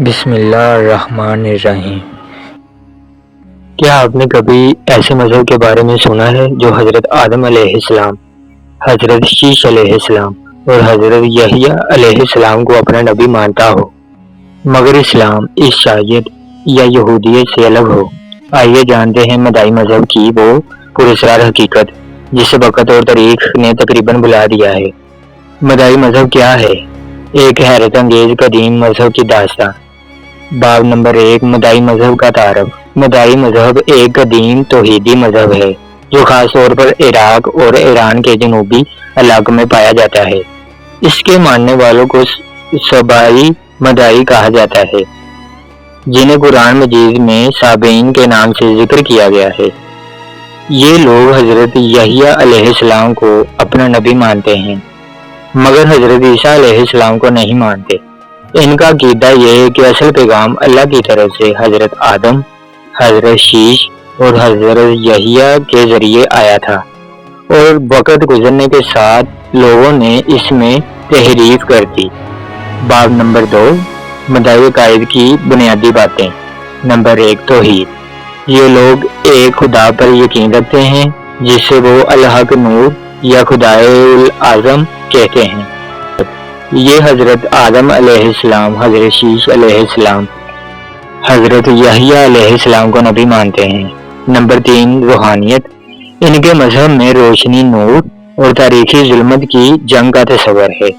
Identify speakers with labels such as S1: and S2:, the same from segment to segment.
S1: بسم اللہ الرحمن الرحیم۔ کیا آپ نے کبھی ایسے مذہب کے بارے میں سنا ہے جو حضرت آدم علیہ السلام، حضرت شیش علیہ السلام اور حضرت یحییٰ علیہ السلام کو اپنا نبی مانتا ہو، مگر اسلام، عیسائیت یا یہودیت سے الگ ہو؟ آئیے جانتے ہیں مدعی مذہب کی وہ پراسرار حقیقت جسے وقت اور تاریخ نے تقریباً بھلا دیا ہے۔ مدعی مذہب کیا ہے؟ ایک حیرت انگیز قدیم مذہب کی داستان۔ باب نمبر 1، مدعی مذہب کا تعارف۔ مدعی مذہب ایک قدیم توحیدی مذہب ہے جو خاص طور پر عراق اور ایران کے جنوبی علاقوں میں پایا جاتا ہے۔ اس کے ماننے والوں کو سبائی مدعی کہا جاتا ہے، جنہیں قرآن مجید میں سابعین کے نام سے ذکر کیا گیا ہے۔ یہ لوگ حضرت یحییٰ علیہ السلام کو اپنا نبی مانتے ہیں، مگر حضرت عیسیٰ علیہ السلام کو نہیں مانتے۔ ان کا عقیدہ یہ ہے کہ اصل پیغام اللہ کی طرف سے حضرت آدم، حضرت شیش اور حضرت یحییٰ کے ذریعے آیا تھا، اور وقت گزرنے کے ساتھ لوگوں نے اس میں تحریف کر دی۔ باب نمبر 2، مدعی عقائد کی بنیادی باتیں۔ نمبر 1، توحید۔ یہ لوگ ایک خدا پر یقین رکھتے ہیں جسے وہ الحق نور یا خدائے الاعظم کہتے ہیں۔ یہ حضرت آدم علیہ السلام، حضرت شیش علیہ السلام، حضرت یحییٰ علیہ السلام کو نبی مانتے ہیں۔ نمبر 3، روحانیت۔ ان کے مذہب میں روشنی، نور اور تاریخی ظلمت کی جنگ کا تصور ہے۔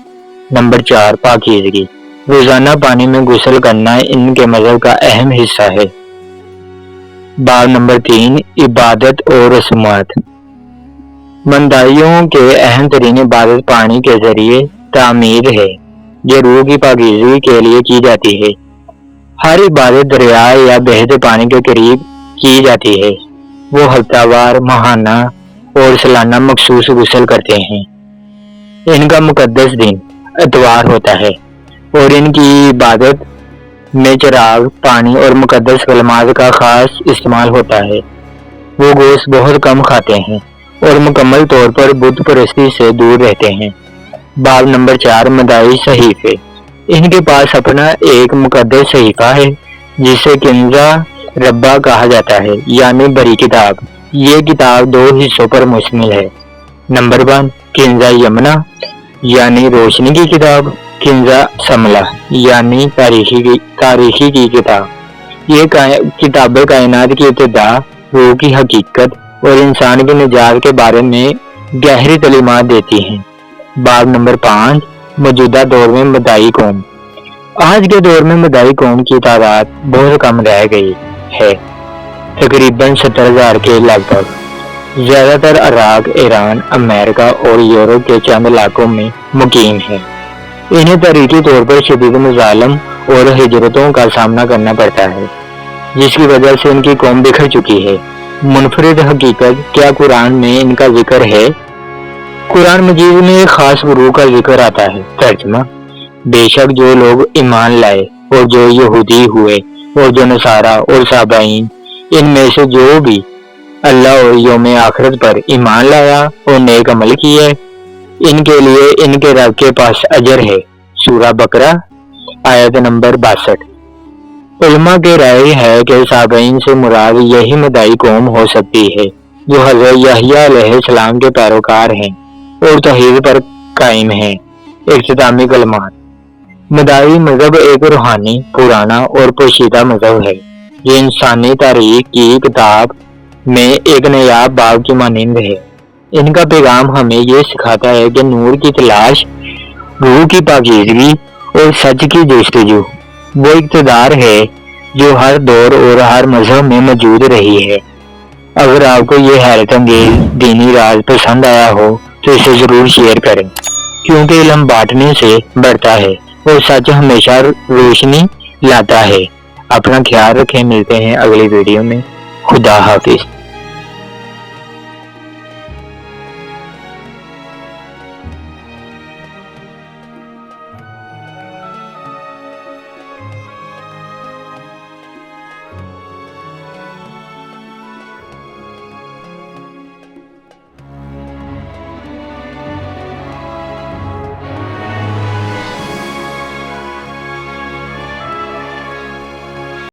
S1: نمبر 4، پاکیزگی۔ روزانہ پانی میں غسل کرنا ان کے مذہب کا اہم حصہ ہے۔ باب نمبر 3، عبادت اور رسومات۔ مدعیوں کے اہم ترین عبادت پانی کے ذریعے تعمیر ہے، یہ روح کی پاکیزگی کے لیے کی جاتی ہے۔ ہر عبادت دریا یا بہتے پانی کے قریب کی جاتی ہے۔ وہ ہفتہ وار، ماہانہ اور سالانہ مخصوص غسل کرتے ہیں۔ ان کا مقدس دن اتوار ہوتا ہے اور ان کی عبادت میں چراغ، پانی اور مقدس کلمات کا خاص استعمال ہوتا ہے۔ وہ گوشت بہت کم کھاتے ہیں اور مکمل طور پر بت پرستی سے دور رہتے ہیں۔ باب نمبر 4، مدعی صحیفے۔ ان کے پاس اپنا ایک مقدس صحیفہ ہے جسے کنزہ ربہ کہا جاتا ہے، یعنی بری کتاب۔ یہ کتاب 2 حصوں پر مشتمل ہے۔ نمبر 1، کنزہ یمنہ یعنی روشنی کی کتاب، کنزہ سملہ یعنی تاریخی کی کتاب۔ یہ کتاب کائنات کی ابتدا، روح کی حقیقت اور انسان کی نجات کے بارے میں گہری تعلیمات دیتی ہیں۔ باب نمبر 5، موجودہ دور میں مدعی قوم۔ آج کے دور میں مدعی قوم کی تعداد بہت کم رہ گئی ہے، تقریباً 70,000 کے لگ بھگ۔ زیادہ تر عراق، ایران، امریکہ اور یورپ کے چند علاقوں میں مقیم ہے۔ انہیں تاریخی طور پر شدید مظالم اور ہجرتوں کا سامنا کرنا پڑتا ہے، جس کی وجہ سے ان کی قوم بکھر چکی ہے۔ منفرد حقیقت، کیا قرآن میں ان کا ذکر ہے؟ قرآن مجید میں ایک خاص گروہ کا ذکر آتا ہے۔ ترجمہ: بے شک جو لوگ ایمان لائے اور جو یہودی ہوئے اور جو نصارہ اور سابعین، ان میں سے جو بھی اللہ اور یوم آخرت پر ایمان لایا اور نیک عمل کیے، ان کے لیے ان کے رب کے پاس اجر ہے۔ سورہ بقرہ آیت نمبر 62۔ علماء کی رائے ہے کہ سابعین سے مراد یہی مدعی قوم ہو سکتی ہے جو حضرت یحییٰ علیہ السلام کے پیروکار ہیں اور توحید پر قائم ہیں۔ اختتامی کلمات۔ مدعی مذہب ایک روحانی، پرانا اور پوشیدہ مذہب ہے جو انسانی تاریخ کی کتاب میں ایک نایاب باب کی مانند ہے۔ ان کا پیغام ہمیں یہ سکھاتا ہے کہ نور کی تلاش، روح کی پاکیزگی اور سچ کی جستجو وہ اقتدار ہے جو ہر دور اور ہر مذہب میں موجود رہی ہے۔ اگر آپ کو یہ حیرت انگیز دینی راز پسند آیا ہو تو اسے ضرور شیئر کریں، کیونکہ علم بانٹنے سے بڑھتا ہے اور سچ ہمیشہ روشنی لاتا ہے۔ اپنا خیال رکھیں، ملتے ہیں اگلی ویڈیو میں۔ خدا حافظ۔